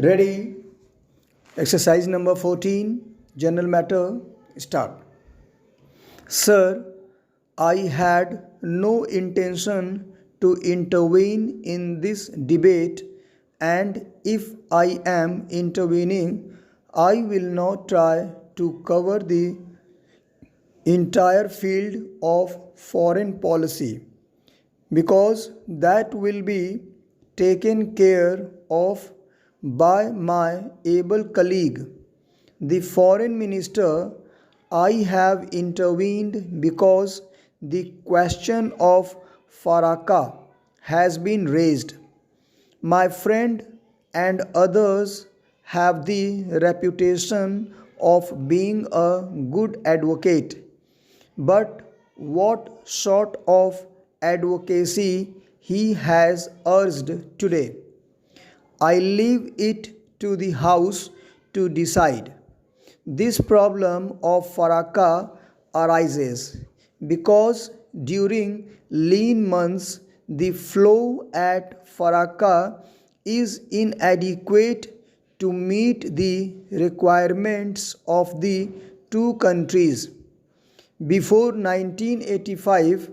Ready? Exercise number 14. General matter. Start. Sir, I had no intention to intervene in this debate, and if I am intervening, I will not try to cover the entire field of foreign policy because that will be taken care of by my able colleague, the foreign minister. I have intervened because the question of Faraka has been raised. My friend and others have the reputation of being a good advocate, but what sort of advocacy he has urged today? I leave it to the House to decide. This problem of Faraka arises because during lean months the flow at Faraka is inadequate to meet the requirements of the two countries. Before 1985,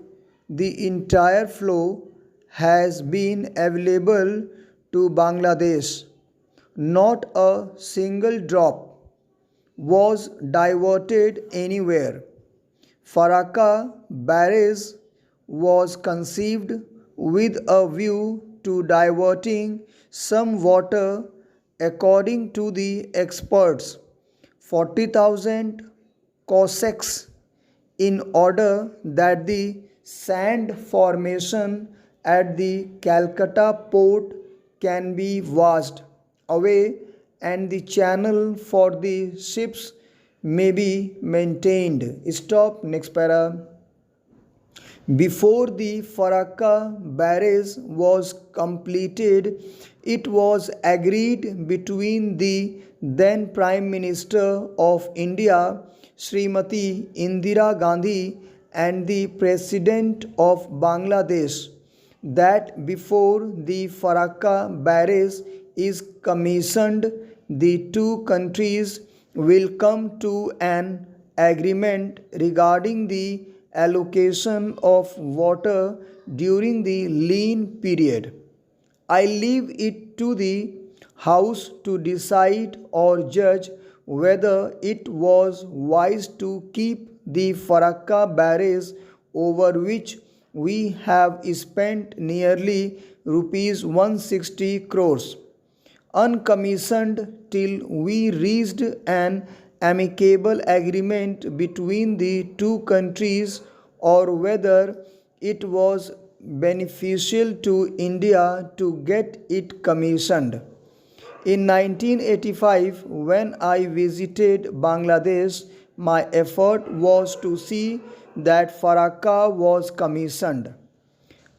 the entire flow has been available to Bangladesh. Not a single drop was diverted anywhere. Faraka barrage was conceived with a view to diverting some water, according to the experts, 40,000 Cossacks, in order that the sand formation at the Calcutta port can be washed away and the channel for the ships may be maintained. Stop. Next para. Before the Faraka barrage was completed, it was agreed between the then Prime Minister of India, Srimati Indira Gandhi, and the President of Bangladesh that before the Faraka barrage is commissioned, the two countries will come to an agreement regarding the allocation of water during the lean period. I leave it to the House to decide or judge whether it was wise to keep the Faraka barrage, over which we have spent nearly rupees 160 crores, uncommissioned till we reached an amicable agreement between the two countries, or whether it was beneficial to India to get it commissioned. In 1985, when I visited Bangladesh, my effort was to see that Faraka was commissioned,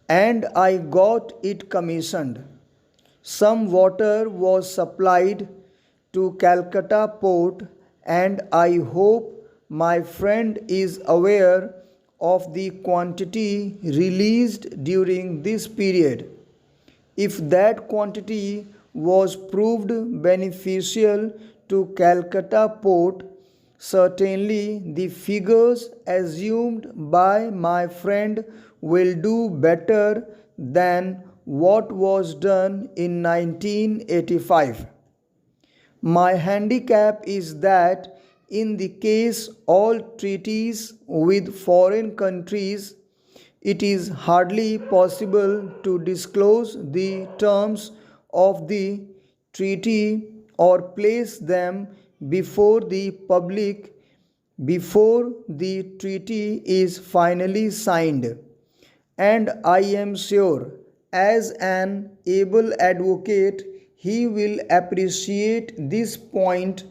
and I got it commissioned. Some water was supplied to Calcutta port, and I hope my friend is aware of the quantity released during this period. If that quantity was proved beneficial to Calcutta port, certainly the figures assumed by my friend will do better than what was done in 1985. My handicap is that in the case all treaties with foreign countries, it is hardly possible to disclose the terms of the treaty or place them before the public before the treaty is finally signed. And I am sure, as an able advocate, he will appreciate this point.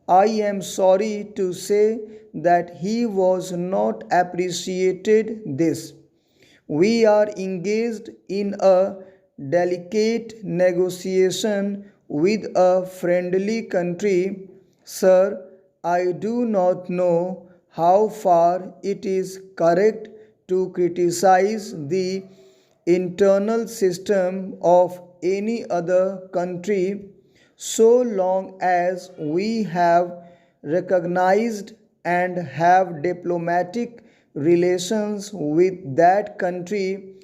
I am sorry to say that he was not appreciated this. We are engaged in a delicate negotiation with a friendly country. Sir, I do not know how far it is correct to criticize the internal system of any other country So long as we have recognized and have diplomatic relations with that country,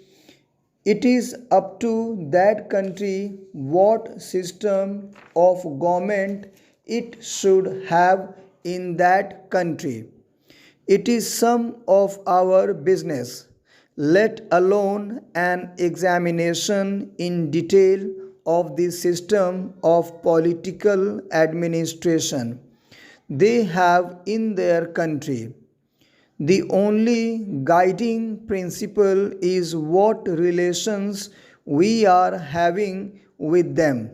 it is up to that country what system of government it should have in that country. It is some of our business, let alone an examination in detail of the system of political administration they have in their country. The only guiding principle is what relations we are having with them.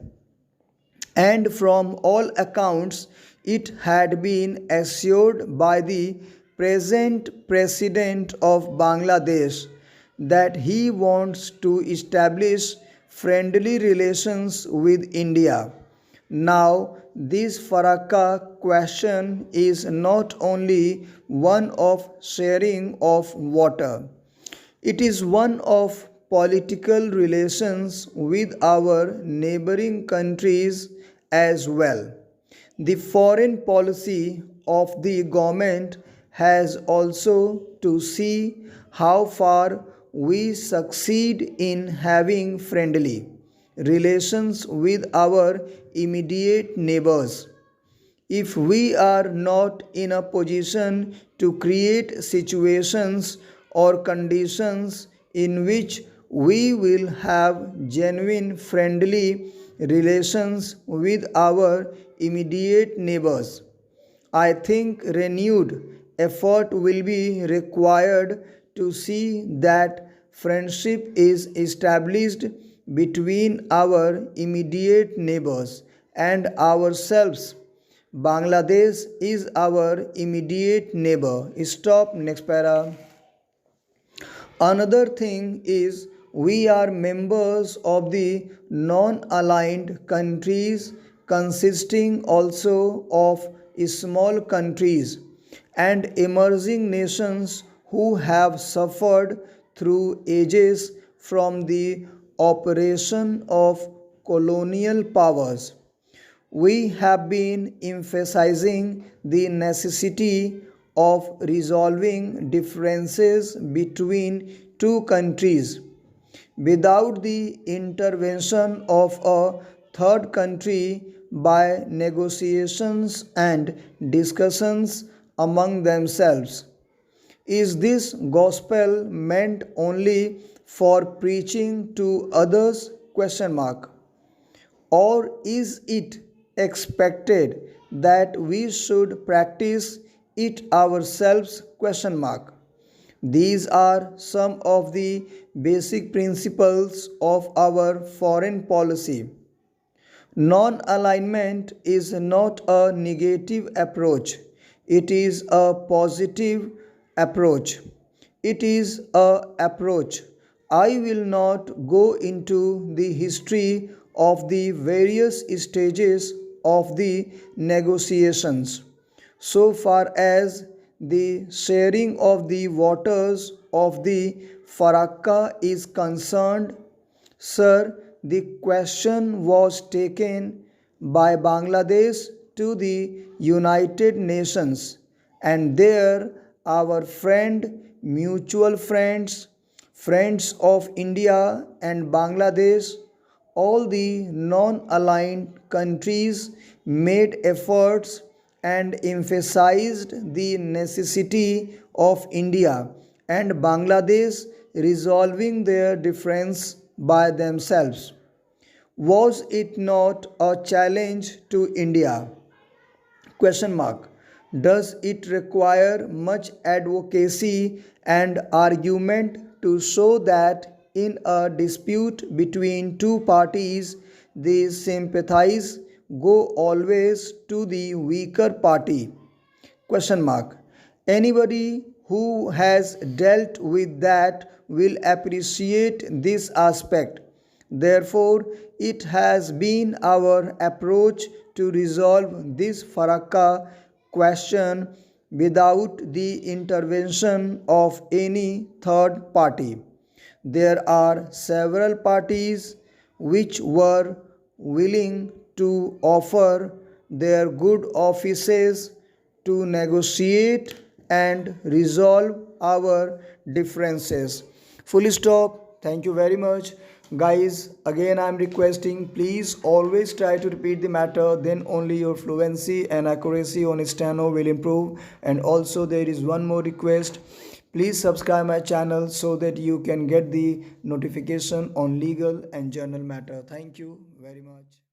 And from all accounts, it had been assured by the present President of Bangladesh that he wants to establish friendly relations with India. Now, this Faraka question is not only one of sharing of water, it is one of political relations with our neighboring countries as well. The foreign policy of the government has also to see how far we succeed in having friendly relations with our immediate neighbors. If we are not in a position to create situations or conditions in which we will have genuine friendly relations with our immediate neighbors, I think renewed effort will be required to see that friendship is established between our immediate neighbors and ourselves. Bangladesh is our immediate neighbor. Stop. Next para. Another thing is we are members of the non-aligned countries consisting also of small countries and emerging nations who have suffered through ages from the operation of colonial powers. We have been emphasizing the necessity of resolving differences between two countries without the intervention of a third country by negotiations and discussions among themselves. Is this gospel meant only for preaching to others? Question mark. Or is it expected that we should practice it ourselves? Question mark. These are some of the basic principles of our foreign policy. Non alignment is not a negative approach, it is a positive approach. It is a approach. I will not go into the history of the various stages of the negotiations. So far as the sharing of the waters of the Farakka is concerned, sir, the question was taken by Bangladesh to the United Nations, and there our friend, mutual friends, friends of India and Bangladesh, all the non aligned countries made efforts and emphasized the necessity of India and Bangladesh resolving their difference by themselves. Was it not a challenge to India? Question mark. Does it require much advocacy and argument to show that in a dispute between two parties they sympathize go always to the weaker party? Question mark. Anybody who has dealt with that will appreciate this aspect. Therefore, it has been our approach to resolve this Faraka question without the intervention of any third party. There are several parties which were willing to offer their good offices to negotiate and resolve our differences. Full stop. Thank you very much. Guys, again I am requesting, please always try to repeat the matter, then only your fluency and accuracy on steno will improve. And also there is one more request. Please subscribe my channel so that you can get the notification on legal and journal matter. Thank you very much.